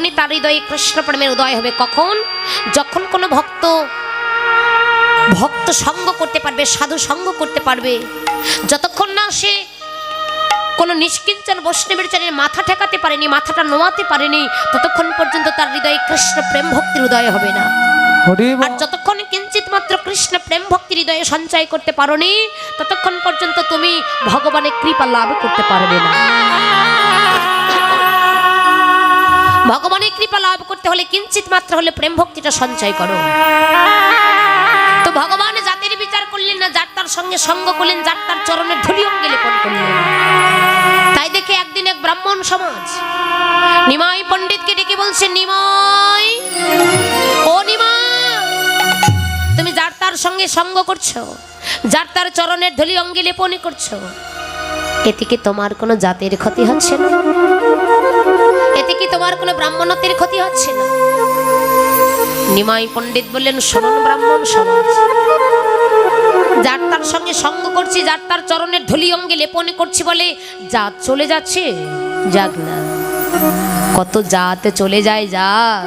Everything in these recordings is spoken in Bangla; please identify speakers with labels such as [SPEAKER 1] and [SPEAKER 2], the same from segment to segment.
[SPEAKER 1] তখনই তার হৃদয়ে কৃষ্ণ প্রেমের উদয় হবে। কখন? যখন কোনো ভক্ত সঙ্গ করতে পারবে, সাধু সঙ্গ করতে পারবে। যতক্ষণ না সে কোনো নিষ্কিঞ্চন বৈষ্ণবের চরণে মাথা ঠেকাতে পারেনি, মাথাটা নোয়াতে পারেনি, ততক্ষণ পর্যন্ত তার হৃদয়ে কৃষ্ণ প্রেম ভক্তির উদয় হবে না। আর যতক্ষণ কিঞ্চিত মাত্র কৃষ্ণ প্রেম ভক্তির হৃদয়ে সঞ্চয় করতে পারোনি, ততক্ষণ পর্যন্ত তুমি ভগবানের কৃপা লাভ করতে পারবে না। ভগবানের কৃপা লাভ করতে হলে কিঞ্চিত মাত্র হলে প্রেম ভক্তিটা সঞ্চয় করো। তো ভগবান জাতির বিচার করলেন না, যার তার সঙ্গে সঙ্গ করলেন, যার তার চরণের ধুলি অঙ্গে লেপন করলেন। তাই দেখে একদিন এক ব্রাহ্মণ সমাজ নিমাই পণ্ডিতকে ডেকে বলছে, নিমাই, ও নিমাই, তুমি যার তার সঙ্গে সঙ্গ করছো, যার তার চরণের ধুলি অঙ্গে লেপন করছো, এতে কি তোমার কোনো জাতের ক্ষতি হচ্ছে না? এতে কি তোমার কোনো ব্রাহ্মণত্বের ক্ষতি হচ্ছে না? নিমাই পণ্ডিত বললেন, শুনুন ব্রাহ্মণ সমাজ, যার তার সঙ্গে সঙ্গ করছি, যার তার চরণের ধুলি অঙ্গে লেপন করছি বলে জাত চলে যাচ্ছে? যাক না, কত জাত চলে যায়। যাক,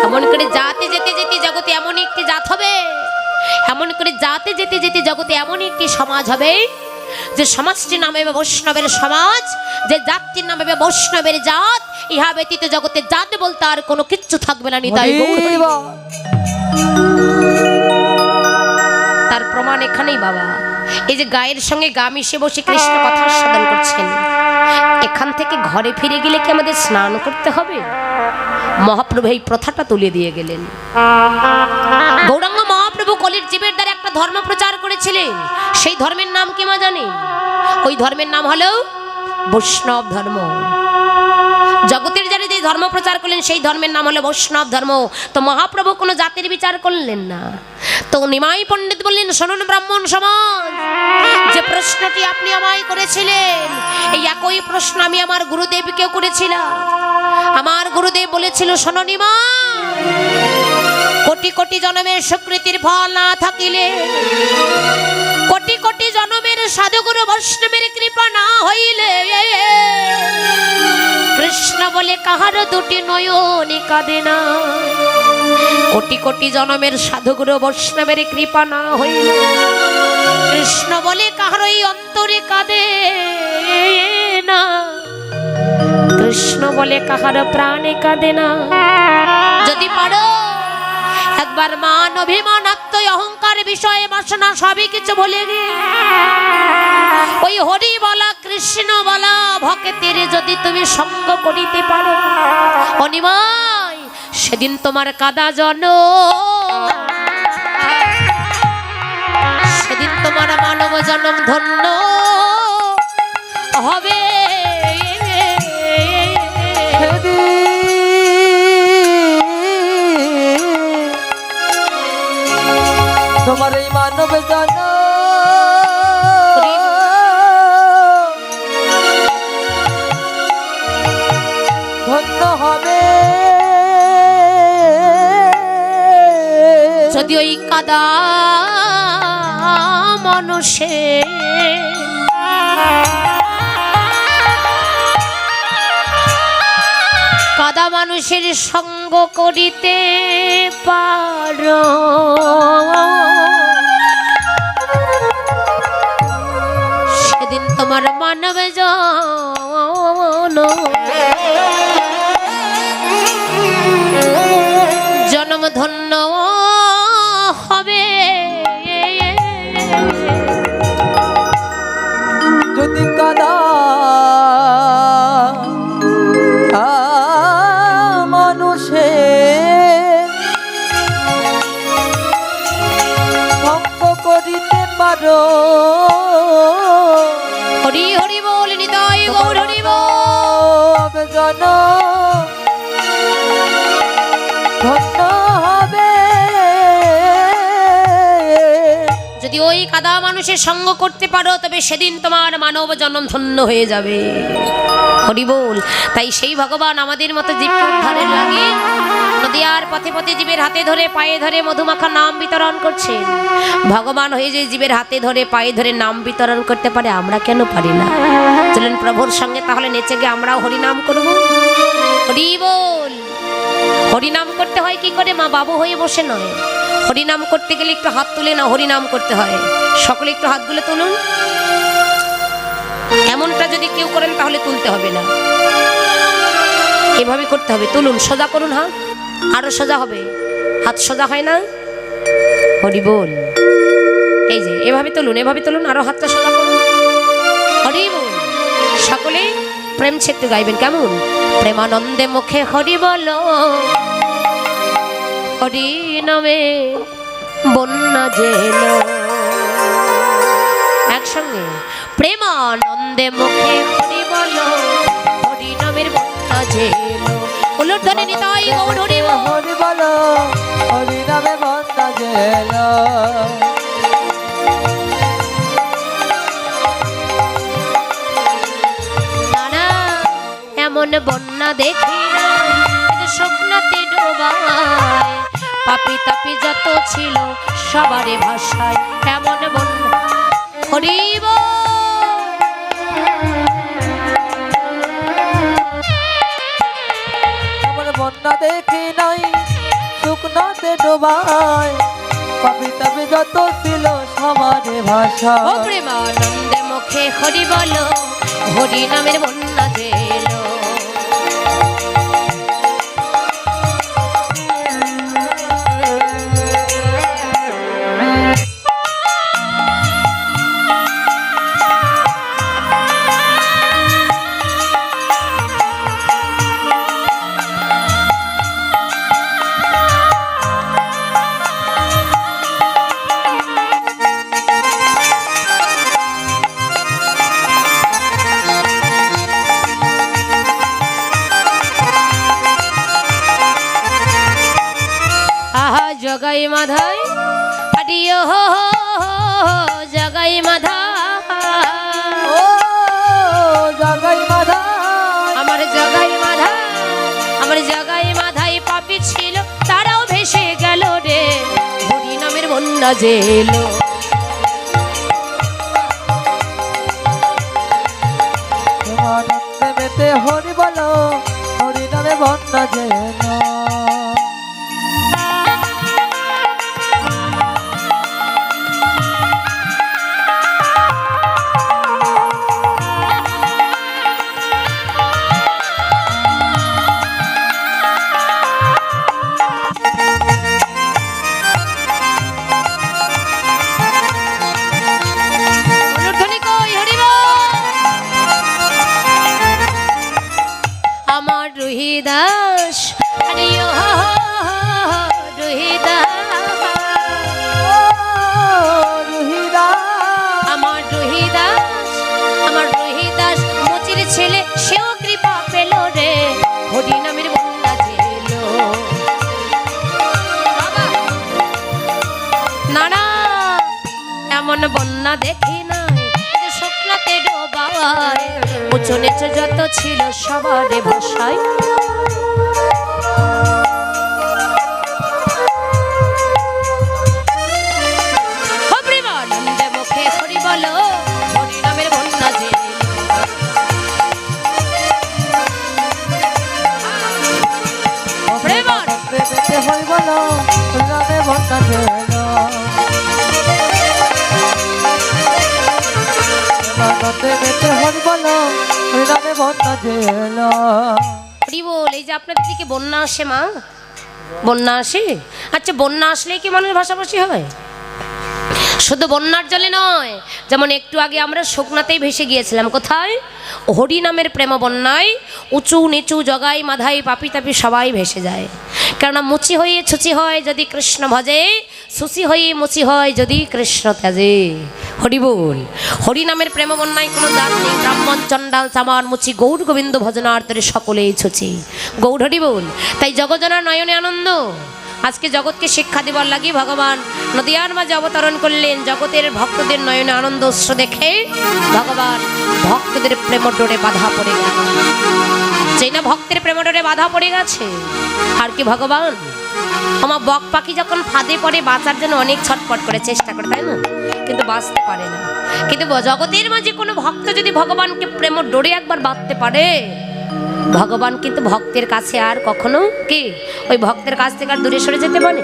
[SPEAKER 1] এমন করে জাতে যেতে যেতে জগতে এমন একটি জাত হবে, এমন করে জাতে যেতে যেতে জগতে এমন একটি সমাজ হবে, যে সমাজটির নাম হবে বৈষ্ণবের সমাজ, যে জাতটির নাম হবে বৈষ্ণবের জাত। ইহা ব্যতীত জগতে জাত বলতে আর কোনো কিচ্ছু থাকবে না। নিতাই গৌর। তার প্রমাণ এখানেই বাবা। এই যে গায়ের সঙ্গে গা মিশে বসে কৃষ্ণ কথা সাধন করছেন, এখান থেকে ঘরে ফিরে গেলে কি আমাদের স্নান করতে হবে? মহাপ্রভু এই প্রথাটা তুলে দিয়ে গেলেন। গৌরাঙ্গ মহাপ্রভু কলির জীবের দ্বারা একটা ধর্ম প্রচার করেছিলেন। সেই ধর্মের নাম কি মা জানেন? ওই ধর্মের নাম হলো বৈষ্ণব ধর্ম। জগতের যারা যে ধর্ম প্রচার করলেন সেই ধর্মের নাম হলো বৈষ্ণব ধর্ম। তো মহাপ্রভু কোনো জাতির বিচার করলেন না। তো নিমাই পণ্ডিত বললেন, শুনুন ব্রাহ্মণ সমাজ, যে প্রশ্নটি আপনি আমায় করেছিলেন, এই একই প্রশ্ন আমি আমার গুরুদেবকেও করেছিলাম। আমার গুরুদেব বলেছিল, শোনো নিমাই, কোটি কোটি জন্মের সুকৃতির ফল না থাকিলে, কোটি কোটি জন্মের সাধুগুরু বৈষ্ণবের কৃপা না হইলে, কৃষ্ণ বলে কাহার দুটি নয়নে কাঁদে না। কোটি কোটি জন্মের সাধুগুরু বৈষ্ণবের কৃপা না হইলে, কৃষ্ণ বলে কাহার ওই অন্তরে কাঁদে না। কৃষ্ণ বলে কাহার প্রাণে কাঁদে না। যদি পারো একবার মান, অভিমান, আত্ম অহংকার, বিষয়ে বাসনা সবই কিছু ভুলে গিয়ে ওই হরি বলা, কৃষ্ণ বলা ভক্তের যদি তুমি সঙ্গ করিতে পারো, অনিমাই, সেদিন তোমার কাদা জন, সেদিন তোমার মানব জন্ম ধন্য হবে।
[SPEAKER 2] তোমার এই মানব জন্ম ধন্য হবে,
[SPEAKER 1] যদি ওই কাদা মানুষে কাদা মানুষের সঙ্গ করিতে পারো, সেদিন তোমার মানব জন্ম ধন্য হবে।
[SPEAKER 2] যদি কাদা মানুষে সঙ্গ করিতে পারো,
[SPEAKER 1] হরি হরি বল, নিতাই গৌর হরি বল,
[SPEAKER 2] জন ধন্য হবে।
[SPEAKER 1] যদি ওই কাদা মানুষের সঙ্গ করতে পারো তবে সেদিন তোমার মানব জন্ম ধন্য হয়ে যাবে। হরি বল। তাই সেই ভগবান আমাদের মতো জীবকে উদ্ধারের লাগে নদিয়ার পথে পথে জীবের হাতে ধরে পায়ে ধরে মধুমাখা নাম বিতরণ করছেন। ভগবান হয়ে যে জীবের হাতে ধরে পায়ে ধরে নাম বিতরণ করতে পারে, আমরা কেন পারি না? চলুন প্রভুর সঙ্গে তাহলে নেচে গিয়ে আমরাও হরিনাম করব। হরি বল। হরিনাম করতে হয় কি করে? মা বাবু হয়ে বসে নয়, হরিনাম করতে গেলে একটু হাত তুলে না হরিনাম করতে হয়। সকলে একটু হাতগুলো তুলুন। এমনটা যদি কেউ করেন তাহলে তুলতে হবে না, এভাবে করতে হবে। তুলুন, সোজা করুন হাত, আরো সোজা হবে। হাত সোজা হয় না? হরি বল। এই যে এভাবে তুলুন, এভাবে তুলুন, আরো হাতটা সোজা করুন। হরি বল। সকলে প্রেম ছেত্র গাইবেন কেমন? প্রেমানন্দে মুখে হরি বলো, হরি নামে বন্যা জেলো। একসঙ্গে প্রেমানন্দে মুখে হরি বলো, হরি নামের বন্যা জেলো। উলুর ধ্বনি নিতাই গৌর হরি বল।
[SPEAKER 2] হরি বলো, হরি নামে বন্যা জেলো।
[SPEAKER 1] নানা এমন বন্যা দেখি না, স্বপ্নতে ডোবায় পাপি তাপি যত ছিল সবারে ভাষায়। এমন বন্যা হরি বল।
[SPEAKER 2] এমন বন্যা দেখি নাই, শুকনাতে ডোবায় পাপি তাপি যত ছিল সবারে ভাষা।
[SPEAKER 1] ও প্রেমানন্দে মুখে হরি বলো, হরি নামের বন্যা জেলো। জগাই মাধাই আডিও জগাই মাধা,
[SPEAKER 2] ও জগাই মাধা,
[SPEAKER 1] আমার জগাই মাধা, আমার জগাই মাধাই পাপি ছিল তারাও ভেসে গেল রে, হরি নামের বন্যা জেলো।
[SPEAKER 2] প্রেমানন্দে মেতে হরি বলো, হরি নামে বন্যা জেলো।
[SPEAKER 1] রুহিদাস আরিও রুহিদাস, আমার রুহিদাস, আমার রুহিদাস মুচির ছেলে সেও কৃপা পেল রে, হরি নামের বন্যা জেলো। না না এমন বন্যা দেখি নাই, স্বপ্নতে ডোবায় উঁচু নিচু যত ছিল সবারে ভাষায়। প্রেমানন্দে মুখে হরি বলো, হরি নামের বন্যা জেলো।
[SPEAKER 2] প্রেমানন্দে মেতে হরি বলো, হরি নামে বন্যা জেলো। প্রেমানন্দে মেতে হরি বলো, হরি নামে বন্যা জেলো।
[SPEAKER 1] হরি বল। এই যে আপনাদের দিকে বন্যা আসে মা, বন্যা আসে? আচ্ছা বন্যা আসলেই কি মানুষ ভাষাভাষী হয়? শুধু বন্যার জলে নয়, যেমন একটু আগে আমরা শুকনাতেই ভেসে গিয়েছিলাম। কোথায়? হরি নামের প্রেম বন্যায় উঁচু নিচু জগাই মাধাই পাপি তাপি সবাই ভেসে যায়। কেননা মুচি হয়ে ছুচি হয় যদি কৃষ্ণ ভজে, সুচি হয়ে মুচি হয় যদি কৃষ্ণ ত্যাজে। হরি বল। হরি নামের প্রেম বন্যায় কোনো জাত নেই, ব্রাহ্মণ চণ্ডাল চামার মুচি গৌর গোবিন্দ ভজনার্থে সকলেই ছুচি। গৌর হরি বল। তাই জগজনার নয়নে আনন্দ, আজকে জগৎকে শিক্ষা দেবার লাগি ভগবান নদিয়ার মাঝে অবতরণ করলেন। জগতের ভক্তদের নয়নে আনন্দ অশ্রু দেখে ভগবান ভক্তদের প্রেম ডোরে বাধা পড়ে গেল। যেই না ভক্তের প্রেম ডোরে বাধা পড়ে গেছে, আর কি ভগবান আমার বক পাখি যখন ফাঁদে পড়ে বাঁচার জন্য অনেক ছটফট করে চেষ্টা করে, তাই না? কিন্তু বাঁচতে পারে না। কিন্তু জগতের মাঝে কোনো ভক্ত যদি ভগবানকে প্রেম ডোরে একবার বাঁধতে পারে, ভগবান কিন্তু ভক্তের কাছে আর কখনো কি ওই ভক্তের কাছ থেকে আর দূরে সরে যেতে পারে।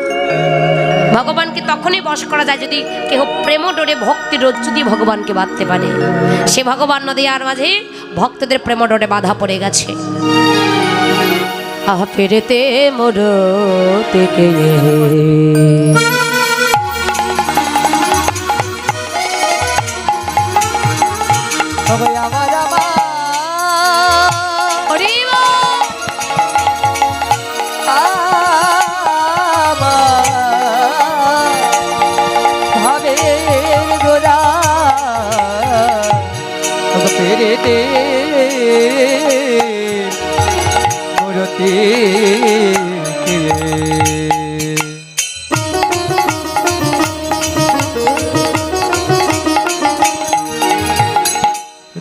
[SPEAKER 1] ভগবানকে তখনই বশ করা যায় যদি কেউ প্রেম ডোরে ভক্তির রজ্জু দিয়ে ভগবানকে বাঁধতে পারে। সে ভগবান নদিয়ার মাঝে ভক্তদের প্রেম ডোরে বাধা পড়ে গেছে। আহা ফেরেতে মোর থেকে
[SPEAKER 2] সবাই আমার আমার ভাবের গোরা পেরেতে মূরতি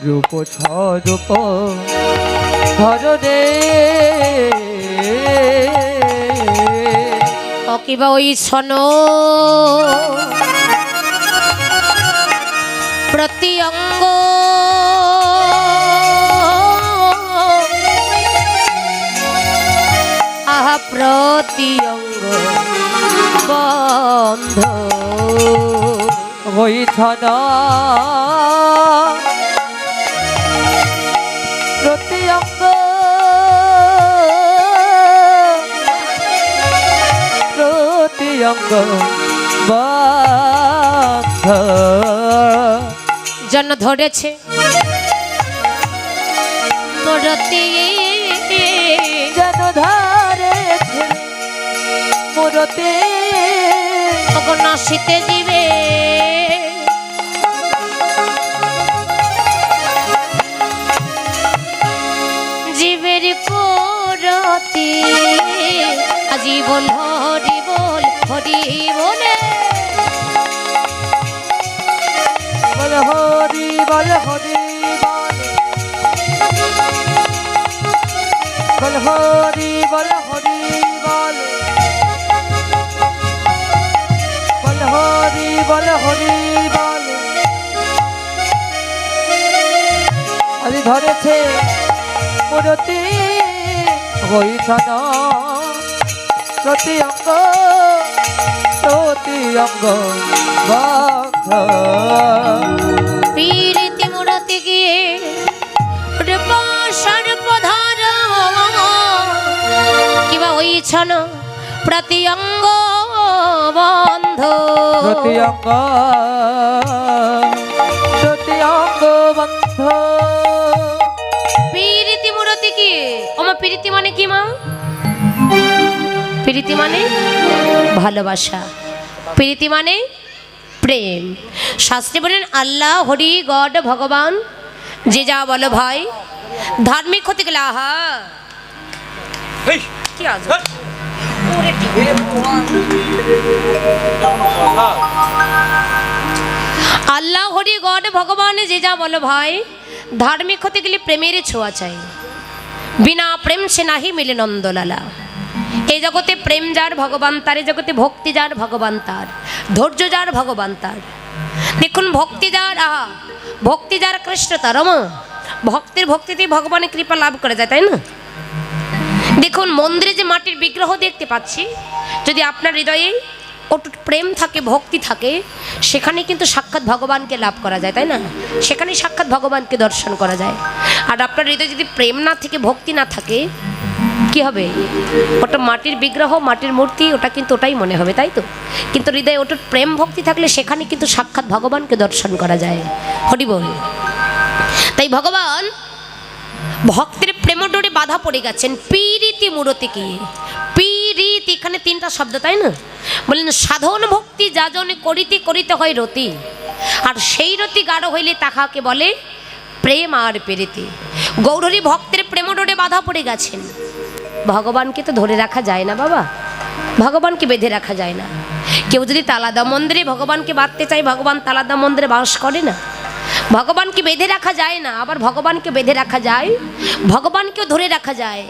[SPEAKER 2] রূপ স্বরূপ ধরনে
[SPEAKER 1] কিবা ওই ছন প্রতি অঙ্গ আহা প্রতি অঙ্গ বন্ধ
[SPEAKER 2] ওই ছন প্রতি অঙ্গ প্রতি অঙ্গ বন্ধ
[SPEAKER 1] জন্য ধরেছে মূরতি
[SPEAKER 2] যেন ধরেছে মূরতি
[SPEAKER 1] নাশিতে দিবে জীবের করতি আজীবন হরি বল হরি বলে
[SPEAKER 2] বল হরি বল হরি বল হরি বল হরি বল বল হরি বল হরি বল আজ ধরেছে মূরতি হইছন প্রতি অঙ্গ প্রতি অঙ্গ বন্ধ
[SPEAKER 1] পীরিতি মূরতি গিয়ে সর্বধার কিবা ওই ছন প্রতি অঙ্গ বন্ধ
[SPEAKER 2] প্রতি অঙ্গ বন্ধ
[SPEAKER 1] পীরিতি মূরতি কি আমার পীরিতি মানে কি মা? প্রীতি মানে ভালোবাসা, প্রীতি মানে প্রেম। শাস্ত্রে বলেন আল্লাহ হরি গড ভগবান যে যা বলো ভাই ধার্মিক হতে গেলে আহা কি আজব। আল্লাহ হরি গড ভগবান যে যা বলো ভাই ধার্মিক হতে গেলে প্রেমের ছোঁয়া চাই, বিনা প্রেম সে নাহি মিলে নন্দলালা। এই জগতে প্রেম যার ভগবান তার, এই জগতে ভক্তি যার ভগবান তার, ধৈর্য যার ভগবান তার। দেখুন ভক্তি যার আহা ভক্তি যার কৃষ্ণ তার মা ভক্তের ভক্তিতেই ভগবানের কৃপা লাভ করে যায়, তাই না? দেখুন মন্দিরে যে মাটির বিগ্রহ দেখতে পাচ্ছি, যদি আপনার হৃদয়ে অটুট প্রেম থাকে ভক্তি থাকে সেখানে কিন্তু সাক্ষাৎ ভগবানকে লাভ করা যায়, তাই না? সেখানে সাক্ষাৎ ভগবানকে দর্শন করা যায়। আর আপনার হৃদয়ে যদি প্রেম না থাকে ভক্তি না থাকে কি হবে? ওটা মাটির বিগ্রহ মাটির মূর্তি ওটা কিন্তু ওটাই মনে হবে, তাই তো? কিন্তু হৃদয়ে অটুট প্রেম ভক্তি থাকলে সেখানে কিন্তু সাক্ষাৎ ভগবানকে দর্শন করা যায়। হরি বল। তাই ভগবান ভক্তের প্রেম ডোরে বাধা পড়ে গেছেন। পীরিতি মূরতি কি পীরিতি এখানে তিনটা শব্দ, তাই না? বললেন সাধন ভক্তি যাজনে করিতে করিতে হয় রতি, আর সেই রতি গাঢ় হইলে তাহাকে বলে প্রেম আর প্রীতি। গৌরহরি ভক্তের প্রেম ডোরে বাধা পড়ে গেছেন। ভগবানকে তো ধরে রাখা যায় না বাবা, ভগবানকে বেঁধে রাখা যায় না। কেউ যদি তালাদা মন্দিরে ভগবানকে বাঁধতে চায়, ভগবান তালাদা মন্দিরে বাস করে না। ভগবানকে বেঁধে রাখা যায় না, আবার ভগবানকে বেঁধে রাখা যায়, ভগবানকেও ধরে রাখা যায়।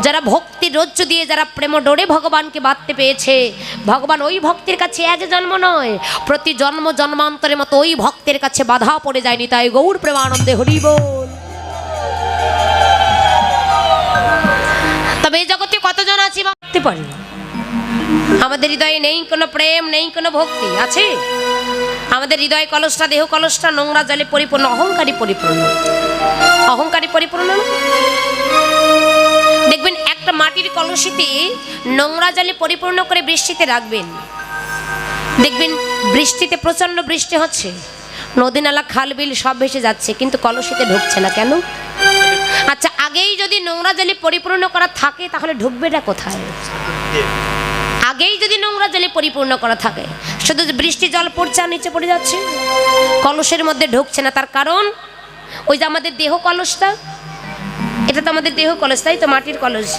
[SPEAKER 1] যারা ভক্তির রজ্জু দিয়ে, যারা প্রেম ডোরে ভগবানকে বাঁধতে পেয়েছে, ভগবান ওই ভক্তের কাছে এক জন্ম নয়, প্রতি জন্ম জন্মান্তরের মতো ওই ভক্তের কাছে বাধা পড়ে যায়নি। তাই গৌর প্রেমানন্দে হরি বল। তবে এই জগতে কতজন আছি ভাবতে পারি, আমাদের হৃদয়ে নেই কোনো প্রেম, নেই কোনো ভক্তি। আছে আমাদের হৃদয় কলসটা, দেহ কলসটা নোংরা জলে পরিপূর্ণ, অহংকারী পরিপূর্ণ, অহংকারী পরিপূর্ণ। দেখবেন একটা মাটির কলসিতে নোংরা জলে পরিপূর্ণ করে বৃষ্টিতে রাখবেন, দেখবেন বৃষ্টিতে প্রচন্ড বৃষ্টি হচ্ছে, নদী নালা খাল বিল সব ভেসে যাচ্ছে, কিন্তু কলসিতে ঢুকছে না কেন? আচ্ছা, আগেই যদি নোংরা জলে পরিপূর্ণ করা থাকে তাহলে ঢুকবেটা কোথায়? আগেই যদি নোংরা জলে পরিপূর্ণ করা থাকে, শুধু বৃষ্টি জল পড়ছে আর নিচে পড়ে যাচ্ছে, কলসের মধ্যে ঢুকছে না। তার কারণ ওই যে আমাদের দেহ কলসটা, এটা তো আমাদের দেহ কলস, তাই তো মাটির কলস,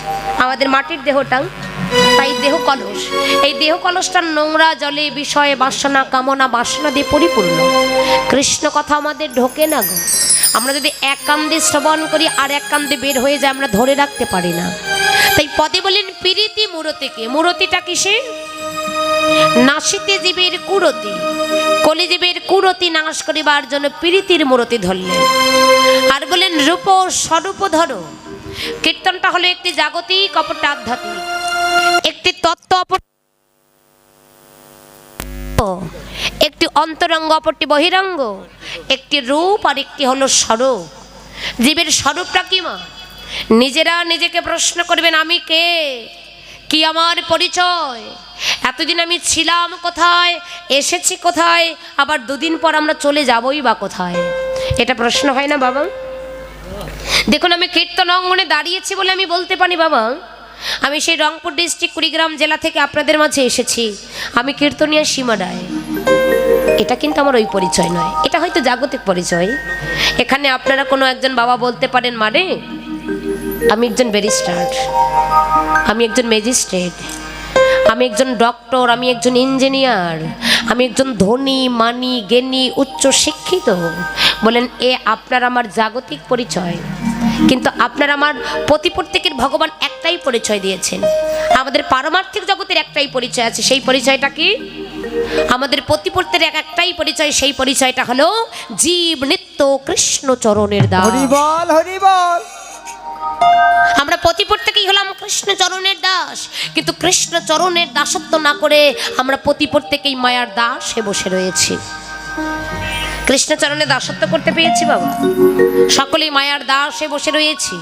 [SPEAKER 1] আমাদের মাটির দেহটা, তাই দেহ কলস। এই দেহ কলসটা নোংরা জলে বিষয়ে বাসনা, কামনা, বাসনা দিয়ে পরিপূর্ণ। কৃষ্ণ কথা আমাদের ঢোকে না গো। আমরা যদি এক কান দিয়ে শ্রবণ করি আর এক কান দিয়ে বের হয়ে যায়, আমরা ধরে রাখতে পারি না। তাই পদে বলেন পিরিতি মূরতিকে। মূরতিটা কিসে? নাসিতে জীবের কুরতি, কলিজীবের কুরতি নাশ করিবার জন্য প্রীতির মূরতি ধরলেন। আর বলেন রূপ স্বরূপ ধরো। কীর্তনটা হলো একটি জাগতিক, অপরটা আধ্যাত্মিক, একটি তত্ত্ব একটি অন্তরঙ্গ, অপরটি বহিরঙ্গ, একটি রূপ আর একটি হলো স্বরূপ। জীবের স্বরূপটা কি মা? নিজেরা নিজেকে প্রশ্ন করবেন, আমি কে, কি আমার পরিচয়, এতদিন আমি ছিলাম কোথায়, এসেছি কোথায়, আবার দুদিন পর আমরা চলে যাবই বা কোথায়? এটা প্রশ্ন হয় না বাবা? দেখুন, আমি কীর্তন অঙ্গনে দাঁড়িয়েছি বলে আমি বলতে পারি বাবা, আমি সেই রংপুর ডিস্ট্রিক্ট কুড়িগ্রাম জেলা থেকে আপনাদের মাঝে এসেছি, আমি কীর্তনিয়া সীমা রায়। এটা কিন্তু আমার ওই পরিচয় নয়, এটা হয়তো জাগতিক পরিচয়। এখানে আপনারা কোনো একজন বাবা বলতে পারেন, মানে আমি একজন ব্যারিস্টার, আমি একজন ম্যাজিস্ট্রেট, আমি একজন ডক্টর, আমি একজন ইঞ্জিনিয়ার, আমি একজন ধনী, মানি, জ্ঞানী, উচ্চ শিক্ষিত। বলেন এ আপনার আমার জাগতিক পরিচয়, কিন্তু আপনার আমার প্রতি প্রত্যেকের ভগবান একটাই পরিচয় দিয়েছেন। আমাদের পারমার্থিক জগতের একটাই পরিচয় আছে, সেই পরিচয়টা কি? আমাদের প্রতি প্রত্যেকের একটাই পরিচয়, সেই পরিচয়টা হলো জীব নিত্য কৃষ্ণ চরণের দাস।
[SPEAKER 2] হরি বল, হরি বল।
[SPEAKER 1] আমরা প্রতি প্রত্যেকেই হলাম কৃষ্ণ চরণের দাস, কিন্তু কৃষ্ণ চরণের দাসত্ব না করে আমরা প্রতি প্রত্যেকেই মায়ার দাসে বসে রয়েছি। কৃষ্ণ চরণে দাসত্ব করতে পেরেছি বাবা, সকলেই মায়ার দাসে বসে রয়েছি।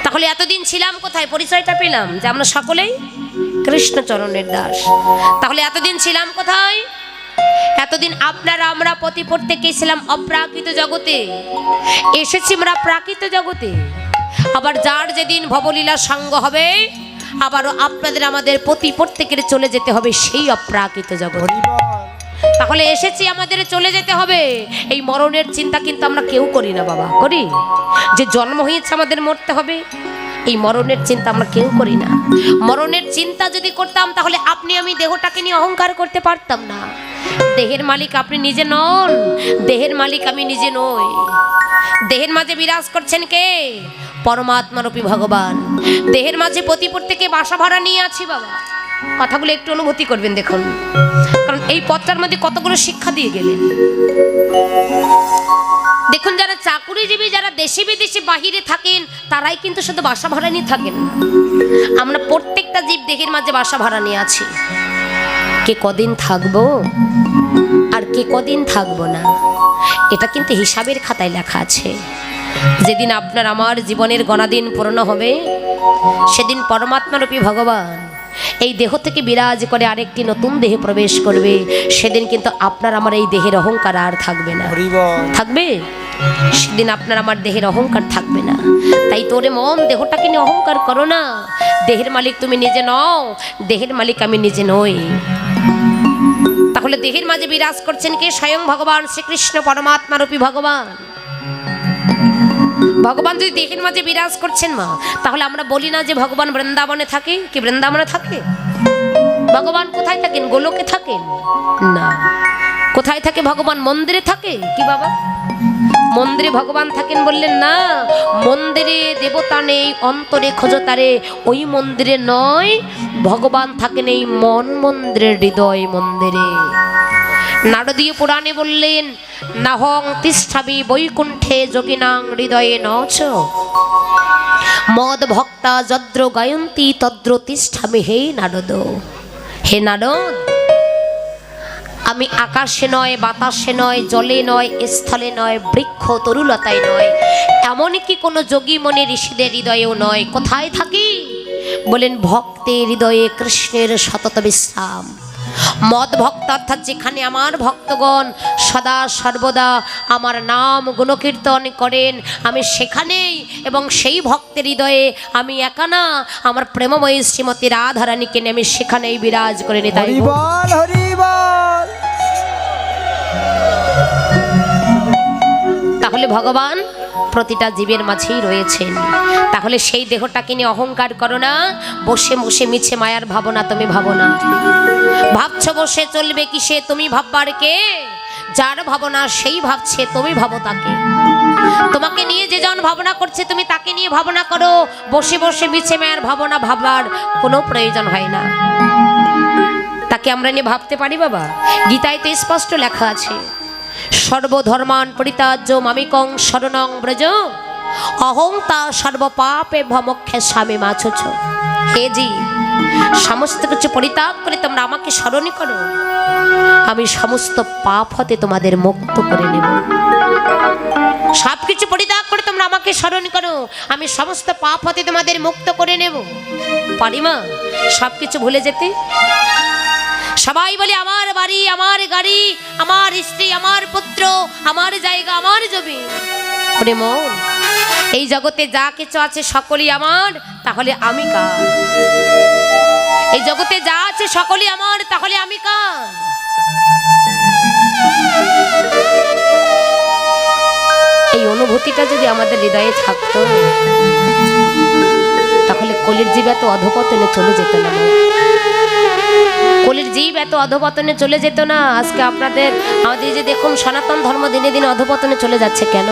[SPEAKER 1] তাহলে এতদিন ছিলাম কোথায়? পরিচয়টা পেলাম যে আমরা সকলেই কৃষ্ণ চরণের দাস। তাহলে এতদিন ছিলাম কোথায়? এতদিন আপনারা আমরা প্রতি প্রত্যেকেই ছিলাম অপ্রাকৃত জগতে, এসেছি আমরা প্রাকৃত জগতে। আবার যার যেদিন ভবলীলা সঙ্গ হবে, আবারও আপনাদের আমাদের প্রতি প্রত্যেকের চলে যেতে হবে সেই অপ্রাকৃত জগৎ। তাহলে এসেছি, আমাদের চলে যেতে হবে। এই মরণের চিন্তা কিন্তু আমরা কেউ করি না বাবা, করি? যে জন্ম হয়েছে আমাদের মরতে হবে, এই মরণের চিন্তা আমরা কেউ করি না। মরণের চিন্তা যদি করতাম তাহলে আপনি আমি দেহটাকে নিয়ে অহংকার করতে পারতাম না। দেহের মালিক আপনি নিজে নন, দেহের মালিক আমি নিজে নই। দেহের মাঝে বিরাজ করছেন কে? পরমাত্মারূপী ভগবান। দেহের মাঝে প্রতি প্রত্যেকে বাসা ভাড়া নিয়ে আছি বাবা। কথাগুলো একটু অনুভূতি করবেন দেখুন, কারণ এই পথটার মধ্যে কতগুলো শিক্ষা দিয়ে গেলেন। দেখুন, যারা চাকুরিজীবী, যারা দেশে বিদেশে বাহিরে থাকেন, তারাই কিন্তু শুধু বাসা ভাড়া নিয়ে থাকেন। আমরা প্রত্যেকটা জীব দেহের মাঝে বাসা ভাড়া নিয়ে আছি। কে কদিন থাকবো আর কে কদিন থাকবো না, এটা কিন্তু হিসাবের খাতায় লেখা আছে। যেদিন আপনার আমার জীবনের গণাদিন পূর্ণ হবে, সেদিন পরমাত্মারূপী ভগবান এই দেহ থেকে বিরাজ করে আরেকটি নতুন দেহে প্রবেশ করবে। সেদিন কিন্তু আপনার আমার এই দেহের অহংকার আর থাকবে না। থাকবে? সেদিন আপনার আমার দেহের অহংকার থাকবে না। তাই তোরে মন, দেহটাকে নিয়ে অহংকার করো না। দেহের মালিক তুমি নিজে নও, দেহের মালিক আমি নিজে নই। তাহলে দেহের মাঝে বিরাজ করছেন কে? স্বয়ং ভগবান শ্রীকৃষ্ণ পরমাত্মারূপী ভগবান। ভগবান যদি দেহের মাঝে বিরাজ করছেন মা, তাহলে আমরা বলি না যে ভগবান বৃন্দাবনে থাকে? কি বৃন্দাবনে থাকে? ভগবান কোথায় থাকেন? গোলকে থাকেন না। কোথায় থাকে ভগবান? মন্দিরে থাকে কি বাবা? মন্দিরে ভগবান থাকেন বললেন না। মন্দিরে দেবতা নেই, অন্তরে খোঁজতারে, ওই মন্দিরে নয়। ভগবান থাকেন এই মন মন্দিরের, হৃদয় মন্দিরে। নারদীয় পুরাণে বললেন, নাহং তিষ্ঠাবি বৈকুণ্ঠে যোগিনাং হৃদয়ে নচ মদ ভক্তা যদ্র গায়ন্তী তদ্র তিষ্ঠামি। হে নারদ, হে নারদ, আমি আকাশে নয়, বাতাসে নয়, জলে নয়, স্থলে নয়, বৃক্ষ তরুলতায় নয়, এমনকি কোনো যোগী মনে ঋষিদের হৃদয়েও নয়। কোথায় থাকি? বলেন ভক্তের হৃদয়ে কৃষ্ণের সতত বিশ্রাম। মদ ভক্ত অর্থাৎ যেখানে আমার ভক্তগণ সদা সর্বদা আমার নাম গুণকীর্তন করেন, আমি সেখানেই, এবং সেই ভক্তের হৃদয়ে আমি একা না, আমার প্রেমময়ী শ্রীমতী রাধারানীকে নিয়ে আমি সেখানেই বিরাজ করে নিই। তাই
[SPEAKER 2] হরিবল হরিবল।
[SPEAKER 1] তাহলে ভগবান প্রতিটা জীবের মাঝেই রয়েছেন। তাহলে সেই দেহটাকে নিয়ে অহংকার করো না, বসে বসে মিছে মায়ার ভাবনা তুমি ভাবো না। ভাবছো বসে চলবে কিসে, তুমি ভাববার কে? যার ভাবনা সেই ভাবছে, তুমি ভাবো তাকে। তোমাকে নিয়ে যে জন ভাবনা করছে তুমি তাকে নিয়ে ভাবনা করো। বসে বসে মিছে মায়ার ভাবনা ভাববার কোনো প্রয়োজন হয় না। তাকে আমরা নিয়ে ভাবতে পারি বাবা? গীতায় তো স্পষ্ট লেখা আছে, সর্বধর্মান পরিত্যাজ্য মামিকং শরণং ব্রজ অহং তা সর্বপাপে ভমক্ষে স্বামী মাছুছ। হে জি, সমস্ত কিছু পরিত্যাগ করে তোমরা আমাকে স্মরণই করো, আমি সমস্ত পাপ হতে তোমাদের মুক্ত করে নেব। সব কিছু পরিত্যাগ করে তোমরা আমাকে স্মরণ করো, আমি সমস্ত পাপ হতে তোমাদের মুক্ত করে নেব। পারি মা সব কিছু ভুলে যেতে? সবাই বলে আমার বাড়ি, আমার গাড়ি, আমার স্ত্রী, আমার পুত্র, আমার জায়গা, আমার জমি। ওরে মন, এই জগতে যা কিছু আছে সকলই আমার, তাহলে আমি কার? এই জগতে যা আছে সকলই আমার, তাহলে আমি কার? এই অনুভূতিটা যদি আমাদের হৃদয়ে থাকতো, তাহলে কলির জীব এত অধপতনে চলে যেত না। কলির জীব এত অধপতনে চলে যেত না। আজকে আপনাদের আমাদের যে দেখুন সনাতন ধর্ম দিনে দিনে অধপতনে চলে যাচ্ছে কেন?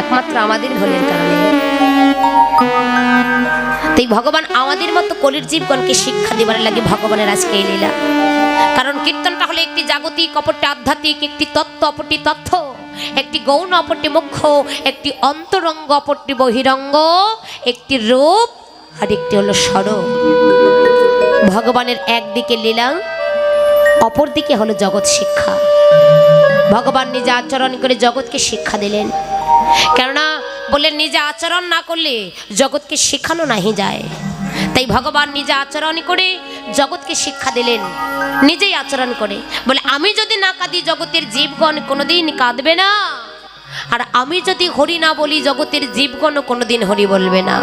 [SPEAKER 1] একমাত্র আমাদের ভুলের কারণে। তাই ভগবান আমাদের মতো কলির জীবগণকে শিক্ষা দেবার লাগে ভগবানের আজকে এই লীলা। কারণ কীর্তনটা হলো একটি জাগতিক, অপরটি আধ্যাত্মিক, একটি তত্ত্ব অপরটি তথ্য, একটি গৌণ অপরটি মুখ্য, একটি অন্তরঙ্গ অপরটি বহিরঙ্গ, একটি রূপ আর একটি হলো স্বরূপ। ভগবানের একদিকে লীলা, অপর দিকে হলো জগৎ শিক্ষা। ভগবান নিজে আচরণ করে জগৎকে শিক্ষা দিলেন। কেননা বললেন নিজে আচরণ না করলে জগৎকে শেখানো নাহি যায়। তাই ভগবান নিজে আচরণ করে জগৎকে শিক্ষা দিলেন, নিজেই আচরণ করে। বলে আমি যদি না কাঁদি জগতের জীবগণ কোনোদিন কাঁদবে না, আর আমি যদি হরি না বলি জগতের জীবগণ কোনোদিন হরি বলবে না।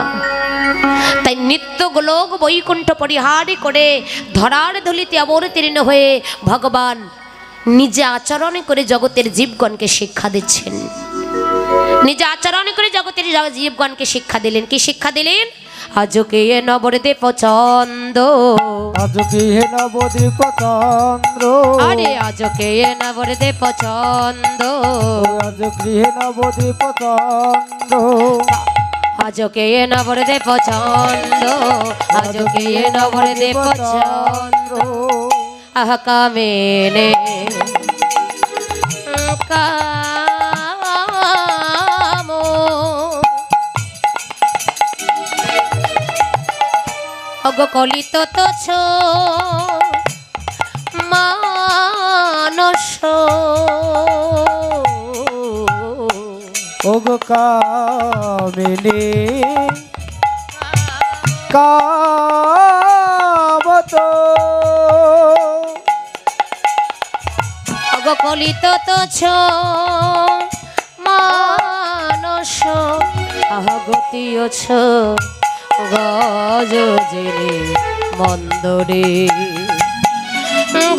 [SPEAKER 1] তাই নিত্য গোলক বৈকুণ্ঠ পরিহারি করে ধরার ধুলিতে অবতীর্ণ হয়ে ভগবান নিজে আচরণ করে জগতের জীবগণকে শিক্ষা দিচ্ছেন। নিজে আচরণ করে জগতের জীবগণকে শিক্ষা দিলেন। কি শিক্ষা দিলেন? আজকে নবদ্বীপ চন্দ্র,
[SPEAKER 2] আজকে নবদ্বীপ চন্দ্র,
[SPEAKER 1] আরে আজকে নবদ্বীপ চন্দ্র,
[SPEAKER 2] আজকে নবদ্বীপ চন্দ্র,
[SPEAKER 1] আজকে নবদ্বীপ চন্দ্র, আজকে নবদ্বীপ চন্দ্র। আহ কামেনে কাম অগকলিত তোছ মানস,
[SPEAKER 2] ওগো কামিনী কামত,
[SPEAKER 1] অগকলিত তোছ মানস, আহগতিয়ছ গজজিনি মন্দরে,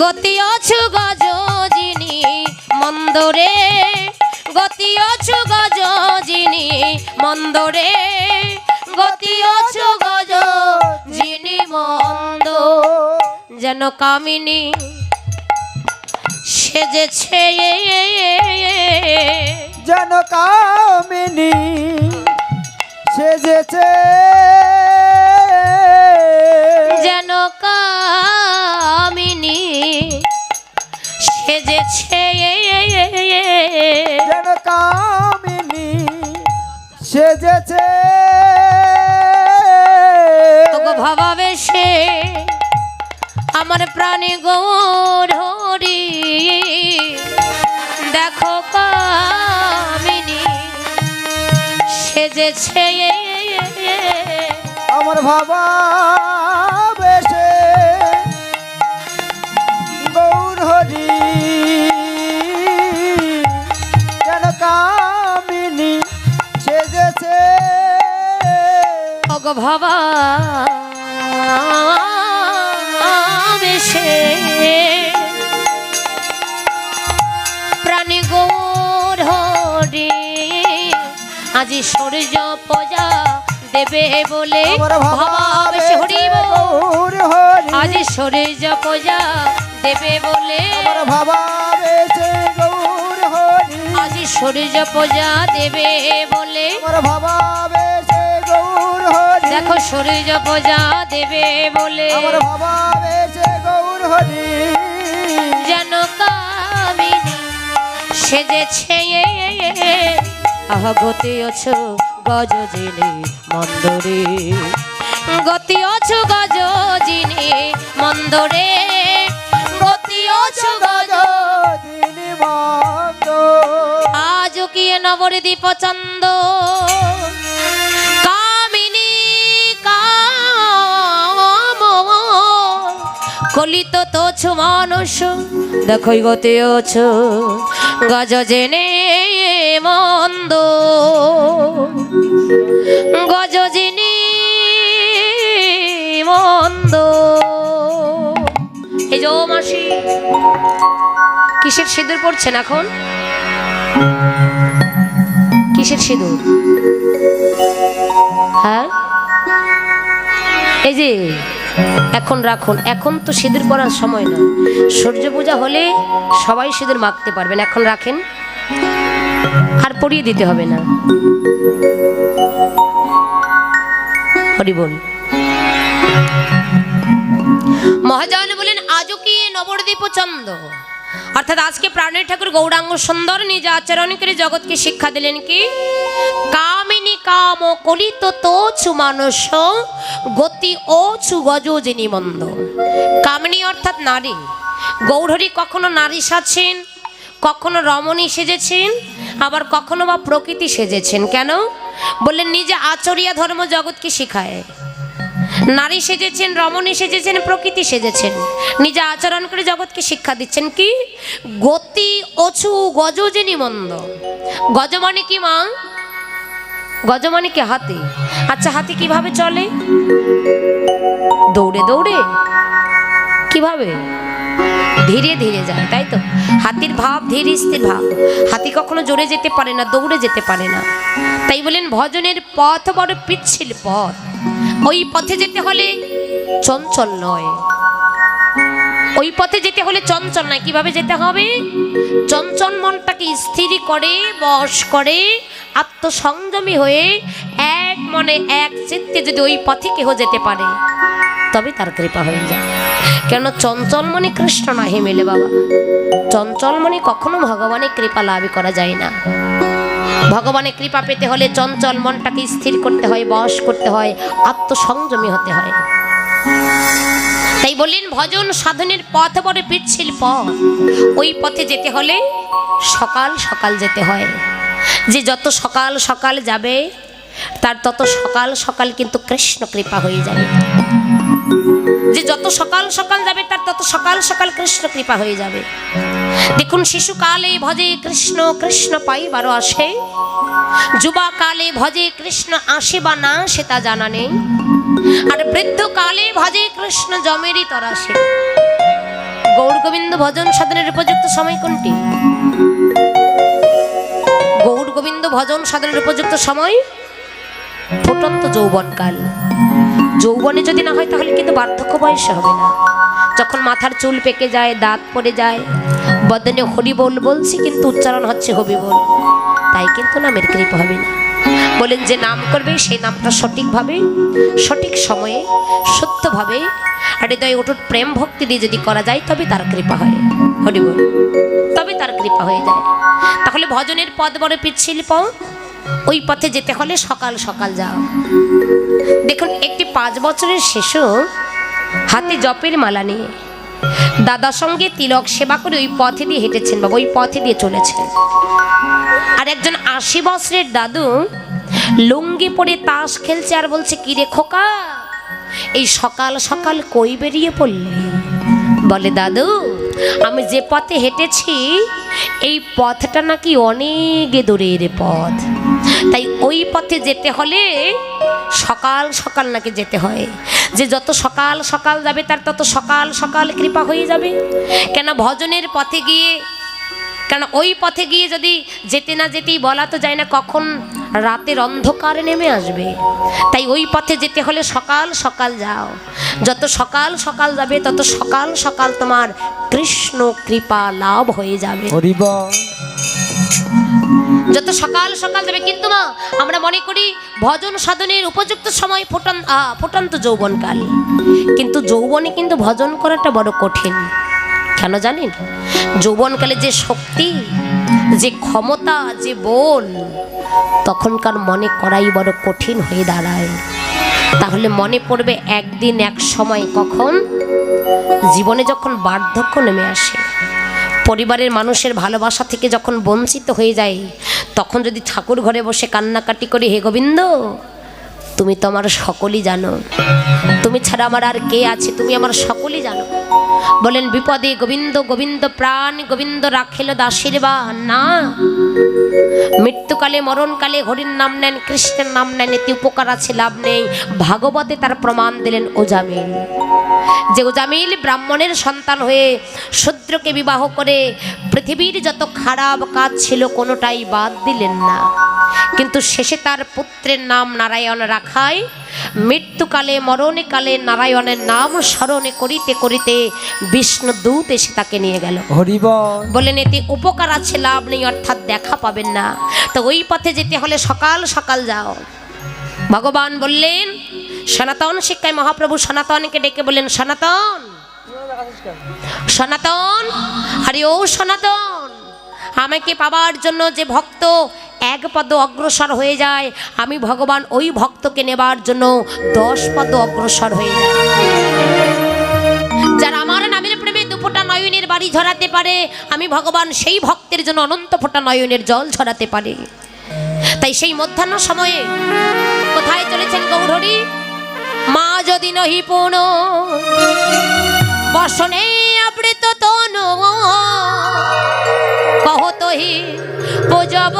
[SPEAKER 1] গতি অছু গজজিনি মন্দরে, গতি অছু গজজিনি মন্দরে, গতি অছু গজজিনি যেন কামিনী সেজেছে,
[SPEAKER 2] যেন কামিনী সেজেছে,
[SPEAKER 1] যেন কামিনী সেজেছে,
[SPEAKER 2] যেন কামিনী সেজেছে।
[SPEAKER 1] ওগো ভাবাবেশে আমার প্রাণে গৌরহরি, দেখো কামিনী সেজেছে,
[SPEAKER 2] আমার ভাবা বেশে গৌর হরি, যেন কামিনী সেজেছে।
[SPEAKER 1] ওগো ভাবাবেশে প্রাণে গৌরহরি, আজি সূর্য পূজা দেবে বলে
[SPEAKER 2] আমার ভাবা
[SPEAKER 1] ভাবাবেশে হরিব,
[SPEAKER 2] গৌর হরি,
[SPEAKER 1] আজি সূর্য পূজা দেবে বলে,
[SPEAKER 2] আমার ভাবা বেশে গৌর হরি,
[SPEAKER 1] আজি সূর্য পূজা দেবে বলে,
[SPEAKER 2] আমার ভাবা বেশে গৌর হরি,
[SPEAKER 1] দেখো সূর্য পূজা দেবে বলে,
[SPEAKER 2] আমার ভাবা বেশে গৌর হরি,
[SPEAKER 1] যেন কামিনী সেজেছে, আহা গতি অছো গজ জিনে মন্দরে, গতি অছো গজ জিনে মন্দরে, গতি অছো গজ
[SPEAKER 2] দিনী মন্দ,
[SPEAKER 1] আজ কি নবদ্বীপ চন্দ, কামিনী কাম কলিত তোছু মানুষ, দেখই গতি অছো গজ জেনে মন্দ, গজ জিনি মন্দ। এই যে ও মাসি কিসের সিঁদুর পড়ছেন এখন? কিসের সিঁদুর? হ্যাঁ এই যে এখন রাখুন, এখন তো সিঁদুর পরার সময় না, সূর্য পূজা হলে সবাই সিঁদুর মাখতে পারবেন, এখন রাখেন, আর পরিয়ে দিতে হবে না। হরি বল। মহাজন বলেন আজও কি নবদ্বীপ চন্দ, অর্থাৎ আজকে প্রাণের ঠাকুর গৌরাঙ্গ সুন্দর নিজ আচরণ করে জগৎকে শিক্ষা দিলেন কি, কামিনী কাম কলিত তোছু মানুষ, গতি ওছু গজজিনী মন্দ। কামিনী অর্থাৎ নারী, গৌরহরি কখনো নারী সাজছেন, কখনো রমণী সেজেছেন, আবার কখনো বা প্রকৃতি সেজেছেন। কেন বললেন? নিজে আচরিয়া ধর্ম জগৎকে শিখায়। নারী সেজেছেন, রমণী সেজেছেন, প্রকৃতি সেজেছেন, নিজে আচরণ করে জগৎকে শিক্ষা দিচ্ছেন কি, গতি অছু গজজিনী মন্দ। গজ মানে কি মা? গজ মানে কি হাতি। আচ্ছা হাতি কিভাবে চলে? দৌড়ে দৌড়ে। কিভাবে? ধীরে ধীরে যায়, তাই তো? হাতির ভাব ধীর স্থির ভাব, হাতি কখনো জোরে যেতে পারে না, দৌড়ে যেতে পারে না। তাই বলেন ভজনের পথ বড় পিচ্ছিল পথ, ওই পথে যেতে হলে চঞ্চল নয়, ওই পথে যেতে হলে চঞ্চল নয়। কিভাবে যেতে হবে? চঞ্চল মনটাকে স্থির করে, বশ করে, আত্মসংযমী হয়ে এক মনে এক চিত্তে যদি ওই পথে কেহ যেতে পারে তবে তার কৃপা হয়ে যায়। কেন? চঞ্চল মনে কৃষ্ণ নাহি মেলে বাবা, চঞ্চল মনে কখনো ভগবানের কৃপা লাভ করা যায় না। ভগবানের কৃপা পেতে হলে চঞ্চল মনটাকে স্থির করতে হয়, বশ করতে হয়, আত্মসংযমী হতে হয়। তাই বললেন ভজন সাধনের পথ বড় পিচ্ছিল পথ, ওই পথে যেতে হলে সকাল সকাল যেতে হয়। যে যত সকাল সকাল যাবে তার তত সকাল সকাল কিন্তু কৃষ্ণ কৃপা হয়ে যাবে। যে যত সকাল সকাল যাবে তার তত সকাল সকাল কৃষ্ণ কৃপা হয়ে যাবে। দেখুন শিশুকালে ভজে কৃষ্ণ, কৃষ্ণ পাইবার আসে, যুবাকালে ভজে কৃষ্ণ আসে বা না সে তা জানা নেই, আর বৃদ্ধকালে ভজে কৃষ্ণ জমেরই তরাসে। গৌর গোবিন্দ ভজন সাধনের উপযুক্ত সময় কোনটি? গৌর গোবিন্দ ভজন সাধনের উপযুক্ত সময় ফুটন্ত যৌবনকাল। যৌবনে যদি না হয় তাহলে কিন্তু বার্ধক্য বয়সে হবে না। যখন মাথার চুল পেকে যায়, দাঁত পড়ে যায়, বদনে হরি বল বলছি কিন্তু উচ্চারণ হচ্ছে হবি বল, তাই কিন্তু নামের কৃপা হবে না। বলেন যে নাম করবে সেই নামটা সঠিকভাবে, সঠিক সময়ে, সত্যভাবে হৃদয়ে অটুট প্রেম ভক্তি দিয়ে যদি করা যায় তবে তার কৃপা হয়, হরি বল, তবে তার কৃপা হয়ে যায়। তাহলে ভজনের পথ বড় পিচ্ছিল পথ, ওই পথে যেতে হলে সকাল সকাল যাও। দেখুন একটি 5 বছরের শিশু হাতে জপের মালা নিয়ে দাদার সঙ্গে তিলক সেবা করে ওই পথে দিয়ে হেঁটেছেন বাবা, ওই পথে দিয়ে চলেছেন। আর একজন 80 বছরের দাদু লুঙ্গি পরে তাস খেলছে আর বলছে, কি রে খোকা, এই সকাল সকাল কই বেরিয়ে পড়লি? বলে, দাদু আমি যে পথে হেঁটেছি এই পথটা নাকি অনেক দূরের পথ, তাই ওই পথে যেতে হলে সকাল সকাল নাকি যেতে হয়, যে যত সকাল সকাল যাবে তার তত সকাল সকাল কৃপা হয়ে যাবে। কেন ভজনের পথে গিয়ে, কেন ওই পথে গিয়ে যদি যেতে না যেতেই বলা তো যায় না কখন রাতের অন্ধকার নেমে আসবে, তাই ওই পথে যেতে হলে সকাল সকাল যাও। যত সকাল সকাল যাবে তত সকাল সকাল তোমার কৃষ্ণ কৃপা লাভ হয়ে যাবে, যত সকাল সকাল যাবে। কিন্তু মা আমরা মনে করি ভজন সাধনের উপযুক্ত সময় ফুটন্ত যৌবনকাল, কিন্তু যৌবনে কিন্তু ভজন করাটা বড় কঠিন। কেন জানেন? যৌবনকালে যে শক্তি, যে ক্ষমতা, যে বল তখনকার মনে করাই বড় কঠিন হয়ে দাঁড়ায়। তাহলে মনে পড়বে একদিন এক সময় কখন জীবনে যখন বার্ধক্য নেমে আসে, পরিবারের মানুষের ভালোবাসা থেকে যখন বঞ্চিত হয়ে যায়, তখন যদি ঠাকুর ঘরে বসে কান্নাকাটি করে, হে গোবিন্দ তুমি তো আমার সকলই জানো, তুমি ছাড়া আমার আর কে আছে, তুমি আমার সকলই জানো। বলেন বিপদে গোবিন্দ গোবিন্দ প্রাণ গোবিন্দ রাখেল দাসের বা না, মৃত্যুকালে মরণকালে হরির নাম নেন, কৃষ্ণের নাম নেন, এতে উপকার আছে লাভ নেই। ভাগবতে তার প্রমাণ দিলেন ওজামিল, যে ওজামিল ব্রাহ্মণের সন্তান হয়ে শূদ্রকে বিবাহ করে পৃথিবীর যত খারাপ কাজ ছিল কোনোটাই বাদ দিলেন না, কিন্তু শেষে তার পুত্রের নাম নারায়ণ রাখায় মৃত্যুকালে মরণকালে নারায়ণের নাম স্মরণে করিতে করিতে বিষ্ণুদূত এসে তাকে নিয়ে গেল। বলেন এতে উপকার আছে লাভ নেই, অর্থাৎ দেখা পাবেন না। তো ওই পথে যেতে হলে সকাল সকাল যাও। ভগবান বললেন, সনাতন শিক্ষায় মহাপ্রভু সনাতনকে ডেকে বললেন, সনাতন সনাতন, আরে ও সনাতন, আমাকে পাবার জন্য যে ভক্ত এক পদ অগ্রসর হয়ে যায়, আমি ভগবান ওই ভক্তকে নেবার জন্য 10 পদ অগ্রসর হয়ে যায়। যারা আমার নামের প্রেমে 2 ফোঁটা নয়নের বাড়ি ঝরাতে পারে, আমি ভগবান সেই ভক্তের জন্য অনন্ত ফোঁটা নয়নের জল ঝরাতে পারে। তাই সেই মধ্যাহ্ন সময়ে কোথায় চলেছেন গৌরহরি? মা যদি নহি পুন বসনে আবৃত তনু কহতহি পূজব